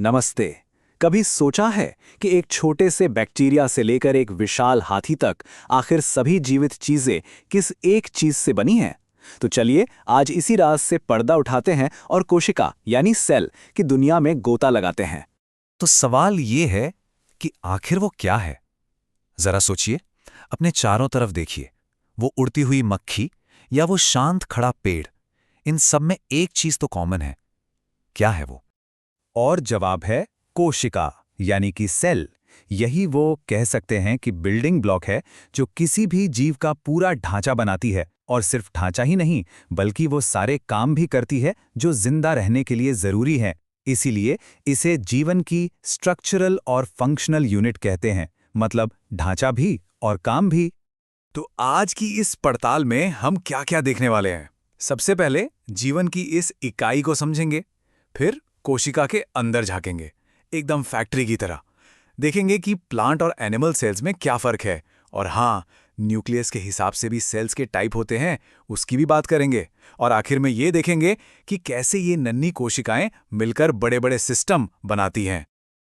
नमस्ते। कभी सोचा है कि एक छोटे से बैक्टीरिया से लेकर एक विशाल हाथी तक आखिर सभी जीवित चीजें किस एक चीज से बनी हैं? तो चलिए आज इसी राज से पर्दा उठाते हैं और कोशिका यानी सेल की दुनिया में गोता लगाते हैं। तो सवाल ये है कि आखिर वो क्या है। जरा सोचिए, अपने चारों तरफ देखिए, वो उड़ती हुई मक्खी या वो शांत खड़ा पेड़, इन सब में एक चीज तो कॉमन है। क्या है वो? और जवाब है कोशिका यानी कि सेल। यही वो कह सकते हैं कि बिल्डिंग ब्लॉक है जो किसी भी जीव का पूरा ढांचा बनाती है। और सिर्फ ढांचा ही नहीं, बल्कि वो सारे काम भी करती है जो जिंदा रहने के लिए जरूरी है। इसीलिए इसे जीवन की स्ट्रक्चरल और फंक्शनल यूनिट कहते हैं, मतलब ढांचा भी और काम भी। तो आज की इस पड़ताल में हम क्या-क्या देखने वाले हैं? सबसे पहले जीवन की इस इकाई को समझेंगे, फिर कोशिका के अंदर झांकेंगे, एकदम फैक्ट्री की तरह। देखेंगे कि प्लांट और एनिमल सेल्स में क्या फर्क है, और हाँ, न्यूक्लियस के हिसाब से भी सेल्स के टाइप होते हैं, उसकी भी बात करेंगे। और आखिर में ये देखेंगे कि कैसे ये नन्ही कोशिकाएं मिलकर बड़े-बड़े सिस्टम बनाती हैं।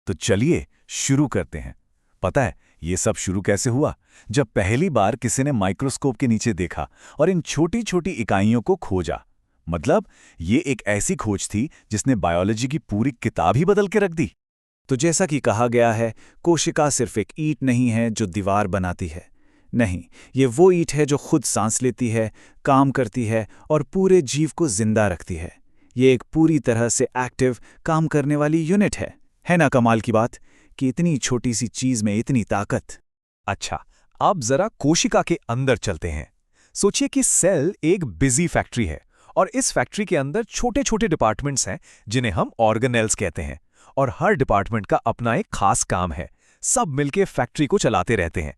तो चलिए शुरू करते हैं। पता है ये सब शुरू कैसे हुआ? जब पहली बार किसी ने माइक्रोस्कोप के नीचे देखा और इन छोटी छोटी इकाइयों को खोजा। मतलब ये एक ऐसी खोज थी जिसने बायोलॉजी की पूरी किताब ही बदल के रख दी। तो जैसा कि कहा गया है, कोशिका सिर्फ एक ईंट नहीं है जो दीवार बनाती है। नहीं, ये वो ईंट है जो खुद सांस लेती है, काम करती है और पूरे जीव को जिंदा रखती है। ये एक पूरी तरह से एक्टिव काम करने वाली यूनिट है ना कमाल की बात कि इतनी छोटी सी चीज में इतनी ताकत। अच्छा, अब जरा कोशिका के अंदर चलते हैं। सोचिए कि सेल एक बिजी फैक्ट्री है, और इस फैक्ट्री के अंदर छोटे छोटे डिपार्टमेंट्स हैं जिन्हें हम ऑर्गेनेल्स कहते हैं। और हर डिपार्टमेंट का अपना एक खास काम है, सब मिलके फैक्ट्री को चलाते रहते हैं।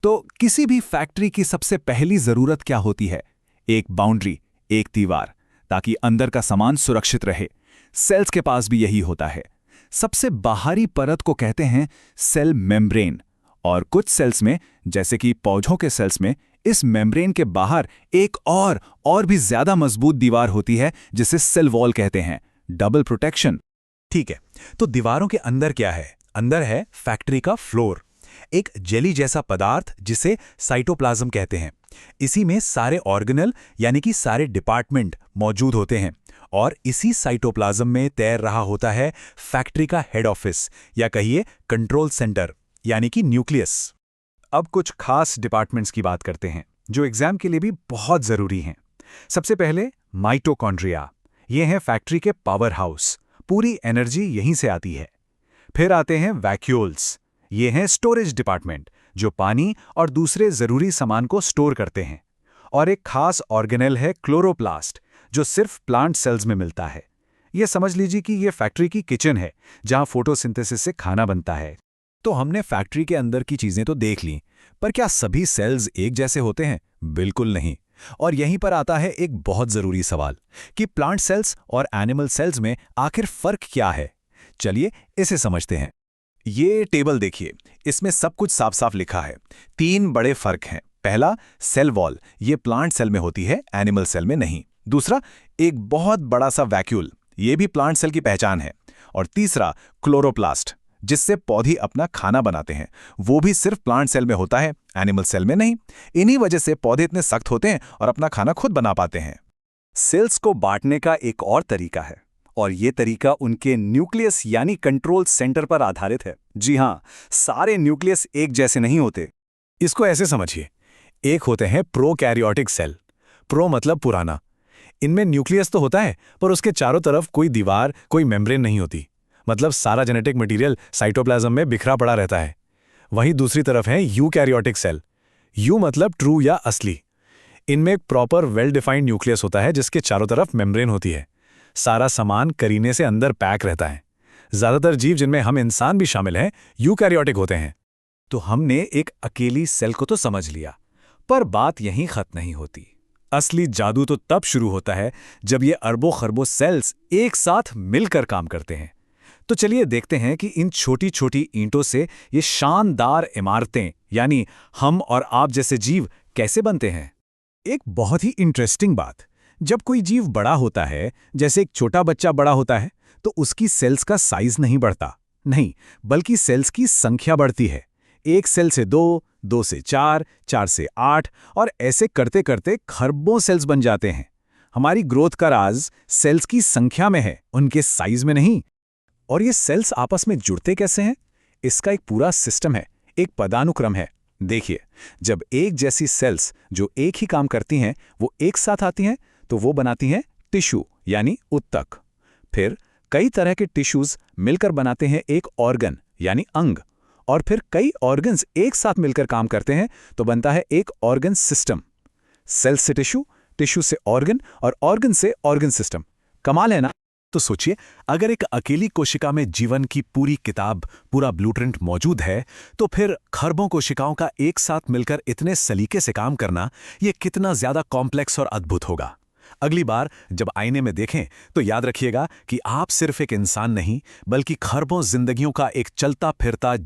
तो किसी भी फैक्ट्री की सबसे पहली जरूरत क्या होती है? एक बाउंड्री, एक दीवार, ताकि अंदर का सामान सुरक्षित रहे। सेल्स के पास भी यही होता है। सबसे बाहरी परत को कहते हैं सेल मेम्ब्रेन। और कुछ सेल्स में, जैसे कि पौधों के सेल्स में, इस मेम्ब्रेन के बाहर एक और भी ज्यादा मजबूत दीवार होती है जिसे सेल वॉल कहते हैं। Double protection. ठीक है, तो दीवारों के अंदर क्या है? अंदर है फैक्ट्री का फ्लोर, एक जेली जैसा पदार्थ जिसे साइटोप्लाज्म कहते हैं। इसी में सारे ऑर्गेनेल यानी कि सारे डिपार्टमेंट मौजूद होते हैं। और इसी साइटोप्लाज्म में तैर रहा होता है फैक्ट्री का हेड ऑफिस, या कहिए कंट्रोल सेंटर, यानी कि न्यूक्लियस। अब कुछ खास डिपार्टमेंट्स की बात करते हैं जो एग्जाम के लिए भी बहुत जरूरी हैं। सबसे पहले माइटोकॉन्ड्रिया, ये हैं फैक्ट्री के पावर हाउस, पूरी एनर्जी यहीं से आती है। फिर आते हैं वैक्यूल्स, ये हैं स्टोरेज डिपार्टमेंट जो पानी और दूसरे जरूरी सामान को स्टोर करते हैं। और एक खास ऑर्गेनेल है क्लोरोप्लास्ट, जो सिर्फ प्लांट सेल्स में मिलता है। ये समझ लीजिए कि ये फैक्ट्री की किचन है जहां फोटोसिंथेसिस से खाना बनता है। तो हमने फैक्ट्री के अंदर की चीजें तो देख ली, पर क्या सभी सेल्स एक जैसे होते हैं? बिल्कुल नहीं। और यहीं पर आता है एक बहुत जरूरी सवाल कि प्लांट सेल्स और एनिमल सेल्स में आखिर फर्क क्या है। चलिए इसे समझते हैं। ये टेबल देखिए, इसमें सब कुछ साफ साफ लिखा है। 3 बड़े फर्क हैं। पहला, सेल वॉल, ये प्लांट सेल में होती है, एनिमल सेल में नहीं। दूसरा, एक बहुत बड़ा सा वैक्यूल, ये भी प्लांट सेल की पहचान है। और तीसरा, क्लोरोप्लास्ट, जिससे पौधे अपना खाना बनाते हैं, वो भी सिर्फ प्लांट सेल में होता है, एनिमल सेल में नहीं। इन्हीं वजह से पौधे इतने सख्त होते हैं और अपना खाना खुद बना पाते हैं। सेल्स को बांटने का एक और तरीका है, और ये तरीका उनके न्यूक्लियस यानी कंट्रोल सेंटर पर आधारित है। जी हाँ, सारे न्यूक्लियस एक जैसे नहीं होते। इसको ऐसे समझिए, एक होते हैं प्रोकैरियोटिक सेल। प्रो मतलब पुराना। इनमें न्यूक्लियस तो होता है, पर उसके चारों तरफ कोई दीवार, कोई मेम्ब्रेन नहीं होती। मतलब सारा जेनेटिक मटेरियल साइटोप्लाज्म में बिखरा पड़ा रहता है। वहीं दूसरी तरफ है यूकैरियोटिक सेल। यू मतलब ट्रू या असली। इनमें एक प्रॉपर वेल डिफाइंड न्यूक्लियस होता है जिसके चारों तरफ मेम्ब्रेन होती है। सारा सामान करीने से अंदर पैक रहता है। ज्यादातर जीव, जिनमें हम इंसान भी शामिल हैं, यूकैरियोटिक होते हैं। तो हमने एक अकेली सेल को तो समझ लिया, पर बात यहीं खत्म नहीं होती। असली जादू तो तब शुरू होता है जब ये अरबों खरबों सेल्स एक साथ मिलकर काम करते हैं। तो चलिए देखते हैं कि इन छोटी छोटी ईंटों से ये शानदार इमारतें, यानी हम और आप जैसे जीव, कैसे बनते हैं। एक बहुत ही इंटरेस्टिंग बात, जब कोई जीव बड़ा होता है, जैसे एक छोटा बच्चा बड़ा होता है, तो उसकी सेल्स का साइज नहीं बढ़ता, नहीं, बल्कि सेल्स की संख्या बढ़ती है। एक सेल से 2, 2 से 4, 4 से 8 और ऐसे करते करते खरबों सेल्स बन जाते हैं। हमारी ग्रोथ का राज सेल्स की संख्या में है, उनके साइज में नहीं। और ये सेल्स आपस में जुड़ते कैसे हैं? इसका एक पूरा सिस्टम है, एक पदानुक्रम है। देखिए, जब एक जैसी सेल्स जो एक ही काम करती हैं वो एक साथ आती हैं तो वो बनाती हैं टिश्यू यानी ऊतक। फिर कई तरह के टिश्यूज मिलकर बनाते हैं एक ऑर्गन यानी अंग, और फिर कई ऑर्गन्स एक साथ मिलकर काम करते हैं तो बनता है एक ऑर्गन सिस्टम। सेल से टिश्यू, टिश्यू से ऑर्गन और ऑर्गन से ऑर्गन सिस्टम। कमाल है ना? तो सोचिए, अगर एक अकेली कोशिका में जीवन की पूरी किताब, पूरा ब्लूप्रिंट मौजूद है, तो फिर खरबों कोशिकाओं का एक साथ मिलकर इतने सलीके से काम करना, ये कितना ज्यादा कॉम्प्लेक्स और अद्भुत होगा। अगली बार जब आईने में देखें तो याद रखिएगा कि आप सिर्फ एक इंसान नहीं, बल्कि खरबों जिंदगियों का एक चलता फिरता